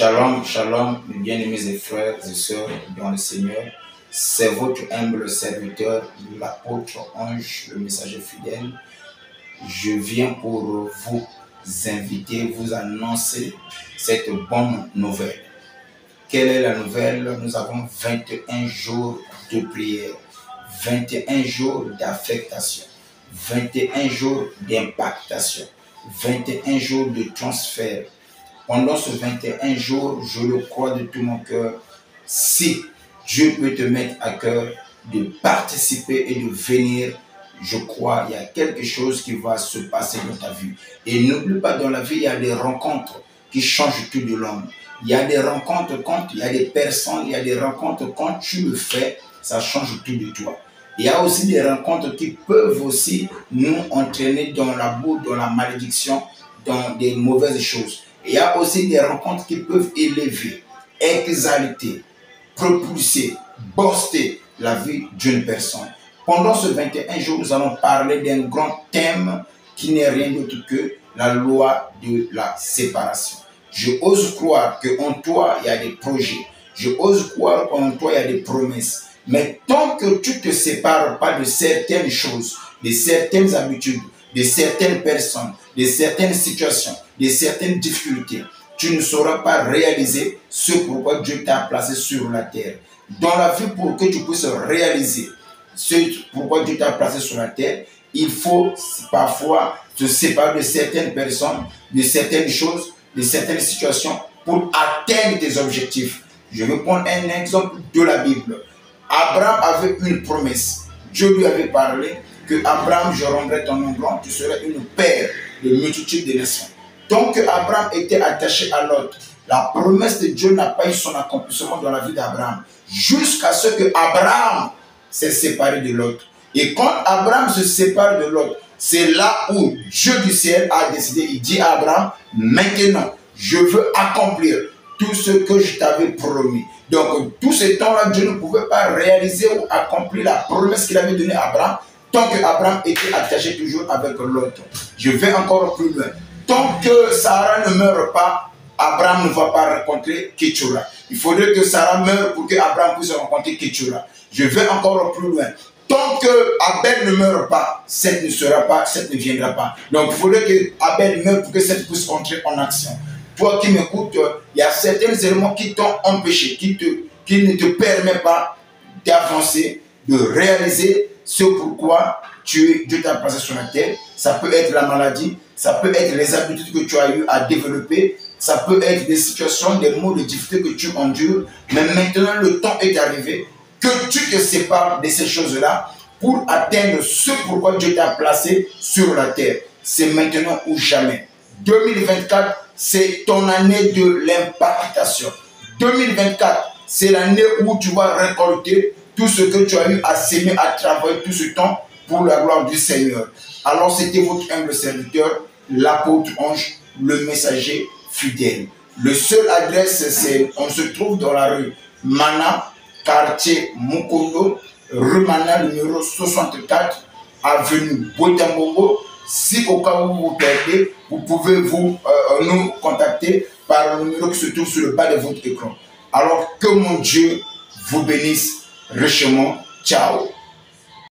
Shalom, shalom, mes bien-aimés et frères et sœurs dans le Seigneur. C'est votre humble serviteur, l'apôtre Ange, le messager fidèle. Je viens pour vous inviter, vous annoncer cette bonne nouvelle. Quelle est la nouvelle? Nous avons 21 jours de prière, 21 jours d'affectation, 21 jours d'impactation, 21 jours de transfert. Pendant ce 21 jours, je le crois de tout mon cœur, si Dieu peut te mettre à cœur de participer et de venir, je crois qu'il y a quelque chose qui va se passer dans ta vie. Et n'oublie pas, dans la vie, il y a des rencontres qui changent tout de l'homme. Il y a des rencontres quand il y a des personnes, il y a des rencontres quand tu le fais, ça change tout de toi. Il y a aussi des rencontres qui peuvent aussi nous entraîner dans la boue, dans la malédiction, dans des mauvaises choses. Il y a aussi des rencontres qui peuvent élever, exalter, propulser, booster la vie d'une personne. Pendant ce 21 jours, nous allons parler d'un grand thème qui n'est rien d'autre que la loi de la séparation. Je ose croire qu'en toi, il y a des projets. Je ose croire qu'en toi, il y a des promesses. Mais tant que tu ne te sépares pas de certaines choses, de certaines habitudes, de certaines personnes, de certaines situations, de certaines difficultés, tu ne sauras pas réaliser ce pourquoi Dieu t'a placé sur la terre. Dans la vie, pour que tu puisses réaliser ce pourquoi Dieu t'a placé sur la terre, il faut parfois te séparer de certaines personnes, de certaines choses, de certaines situations pour atteindre tes objectifs. Je vais prendre un exemple de la Bible. Abraham avait une promesse. Dieu lui avait parlé que Abraham, je rendrai ton nom grand, tu serais une paire de multitudes de nations. Donc Abraham était attaché à l'autre. La promesse de Dieu n'a pas eu son accomplissement dans la vie d'Abraham. Jusqu'à ce que Abraham s'est séparé de l'autre. Et quand Abraham se sépare de l'autre, c'est là où Dieu du ciel a décidé. Il dit à Abraham, maintenant, je veux accomplir tout ce que je t'avais promis. Donc, tout ce temps-là, Dieu ne pouvait pas réaliser ou accomplir la promesse qu'il avait donnée à Abraham tant que Abraham était attaché toujours avec l'autre. Je vais encore plus loin. Tant que Sarah ne meurt pas, Abraham ne va pas rencontrer Keturah. Il faudrait que Sarah meure pour que Abraham puisse rencontrer Keturah. Je vais encore plus loin. Tant que Abel ne meurt pas, Seth ne sera pas, Seth ne viendra pas. Donc, il faudrait que Abel meure pour que Seth puisse entrer en action. Toi qui m'écoutes, il y a certains éléments qui t'ont empêché, qui ne te permettent pas d'avancer, de réaliser ce pourquoi Dieu t'a placé sur la terre. Ça peut être la maladie, ça peut être les habitudes que tu as eu à développer, ça peut être des situations, des mots de difficulté que tu endures. Mais maintenant, le temps est arrivé que tu te sépares de ces choses-là pour atteindre ce pourquoi Dieu t'a placé sur la terre. C'est maintenant ou jamais. 2024, c'est ton année de l'impactation. 2024, c'est l'année où tu vas récolter tout ce que tu as eu à s'aimer, à travailler tout ce temps pour la gloire du Seigneur. Alors, c'était votre humble serviteur, l'apôtre Ange, le messager fidèle. Le seul adresse, c'est, on se trouve dans la rue Mana, quartier Mukondo, rue Mana, numéro 64, avenue Boitambongo. Si au cas où vous perdez, vous pouvez nous contacter par le numéro qui se trouve sur le bas de votre écran. Alors que mon Dieu vous bénisse richement. Ciao.